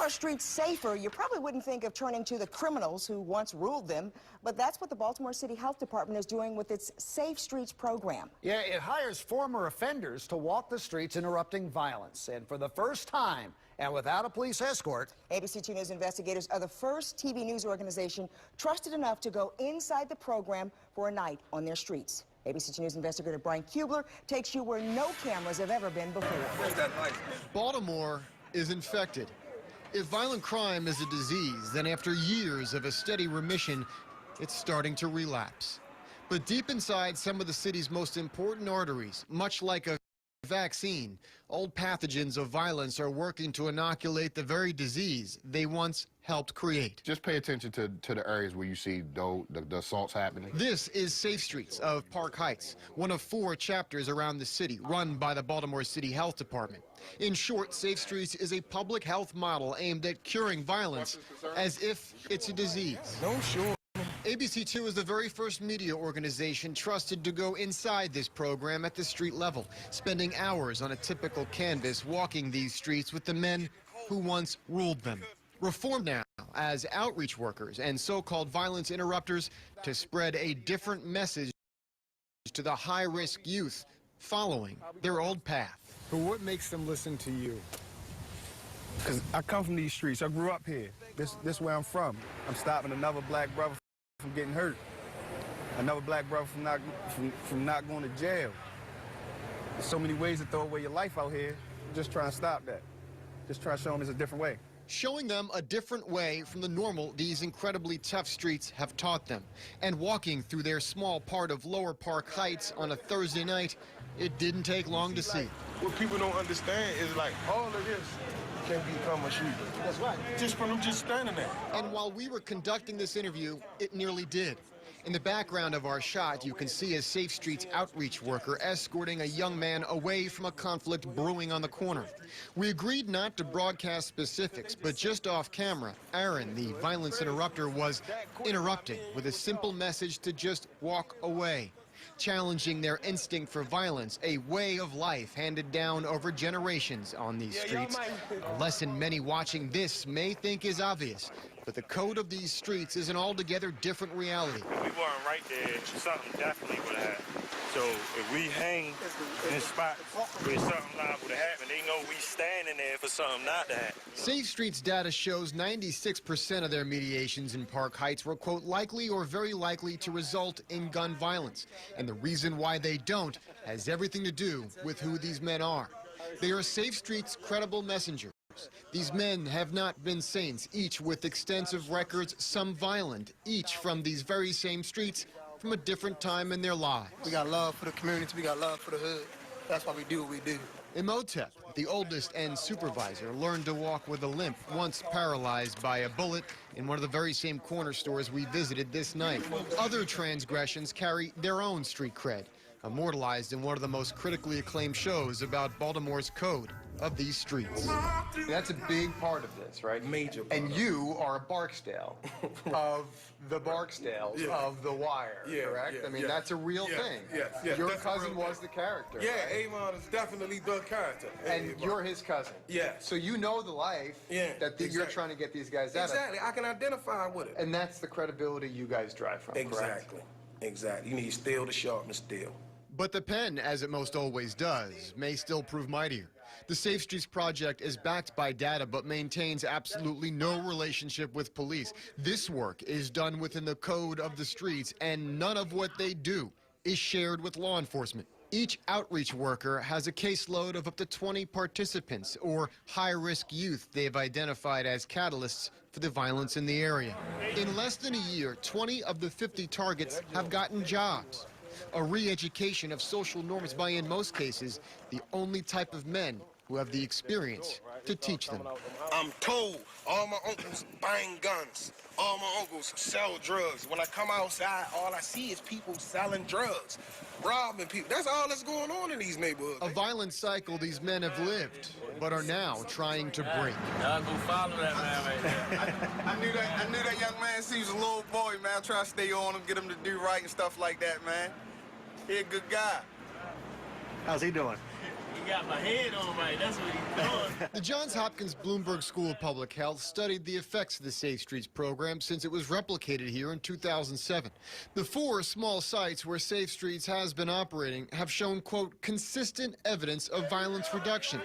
our streets safer, you probably wouldn't think of turning to the criminals who once ruled them, but that's what the Baltimore City Health Department is doing with its Safe Streets program. Yeah, it hires former offenders to walk the streets interrupting violence. And for the first time, and without a police escort, ABC2 News investigators are the first TV news organization trusted enough to go inside the program for a night on their streets. ABC2 News investigator Brian Kubler takes you where no cameras have ever been before. Baltimore is infected. If violent crime is a disease, then after years of a steady remission, it's starting to relapse. But deep inside some of the city's most important arteries, much like a vaccine, old pathogens of violence are working to inoculate the very disease they once helped create. Just pay attention to the areas where you see the assaults happening. This is Safe Streets of Park Heights, one of 4 chapters around the city run by the Baltimore City Health Department. In short, Safe Streets is a public health model aimed at curing violence as if it's a disease. No, sure. ABC2 is the very first media organization trusted to go inside this program at the street level, spending hours on a typical canvas walking these streets with the men who once ruled them. Reformed now as outreach workers and so-called violence interrupters to spread a different message to the high-risk youth following their old path. But what makes them listen to you? Because I come from these streets. I grew up here. This where I'm from. I'm stopping another black brother from getting hurt. Another black brother from not going to jail. There's so many ways to throw away your life out here. Just try and stop that. Just try to show them there's a different way. Showing them a different way from the normal these incredibly tough streets have taught them. And walking through their small part of Lower Park Heights on a Thursday night, it didn't take long to see. What people don't understand is like all of this can become a shooter. That's right. Just from them just standing there. And while we were conducting this interview, it nearly did. In the background of our shot, you can see a Safe Streets outreach worker escorting a young man away from a conflict brewing on the corner. We agreed not to broadcast specifics, but just off camera, Aaron, the violence interrupter, was interrupting with a simple message to just walk away, challenging their instinct for violence, a way of life handed down over generations on these streets. A lesson many watching this may think is obvious, but the code of these streets is an altogether different reality. If we weren't right there, something definitely would have happened. So if we hang in a spot where something liable to happen, they know we standing there for something not to happen. Safe Streets data shows 96% of their mediations in Park Heights were, quote, likely or very likely to result in gun violence. And the reason why they don't has everything to do with who these men are. They are Safe Streets' credible messengers. These men have not been saints, each with extensive records, some violent, each from these very same streets from a different time in their lives. We got love for the community, we got love for the hood. That's why we do what we do. Imhotep, the oldest and supervisor, learned to walk with a limp, once paralyzed by a bullet in one of the very same corner stores we visited this night. Other transgressions carry their own street cred, immortalized in one of the most critically acclaimed shows about Baltimore's code of these streets. That's a big part of this, right? Major part. And you are a Barksdale of the Barksdales of The Wire, correct? I mean, that's a real thing. Yes, Your cousin was the character. Yeah, Avon is definitely the character. And you're his cousin. Yeah. So you know the life that you're trying to get these guys out of. Exactly. I can identify with it. And that's the credibility you guys drive from, correct? Exactly. Exactly. You need steel to sharpen steel. But the pen, as it most always does, may still prove mightier. The Safe Streets Project is backed by data but maintains absolutely no relationship with police. This work is done within the code of the streets, and none of what they do is shared with law enforcement. Each outreach worker has a caseload of up to 20 participants or high-risk youth they've identified as catalysts for the violence in the area. In less than a year, 20 of the 50 targets have gotten jobs. A re-education of social norms by, in most cases, the only type of men who have the experience to teach them. I'm told all my uncles buying guns. All my uncles sell drugs. When I come outside, all I see is people selling drugs, robbing people. That's all that's going on in these neighborhoods. A violent cycle these men have lived, but are now trying to break. Y'all go follow that man right there. I knew that young man seems a little boy, man. I try to stay on him, get him to do right and stuff like that, man. He a good guy. How's he doing? He got my head on right. That's what he's doing. The Johns Hopkins Bloomberg School of Public Health studied the effects of the Safe Streets program since it was replicated here in 2007. The 4 small sites where Safe Streets has been operating have shown, quote, consistent evidence of violence reduction.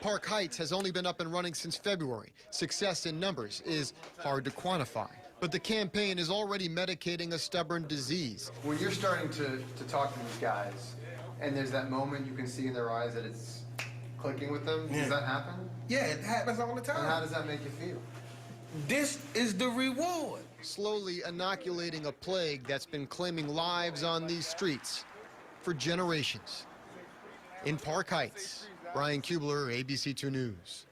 Park Heights has only been up and running since February. Success in numbers is hard to quantify. But the campaign is already medicating a stubborn disease. When you're starting to talk to these guys, and there's that moment you can see in their eyes that it's clicking with them, does that happen? Yeah, it happens all the time. And how does that make you feel? This is the reward. Slowly inoculating a plague that's been claiming lives on these streets for generations. In Park Heights, Brian Kubler, ABC 2 News.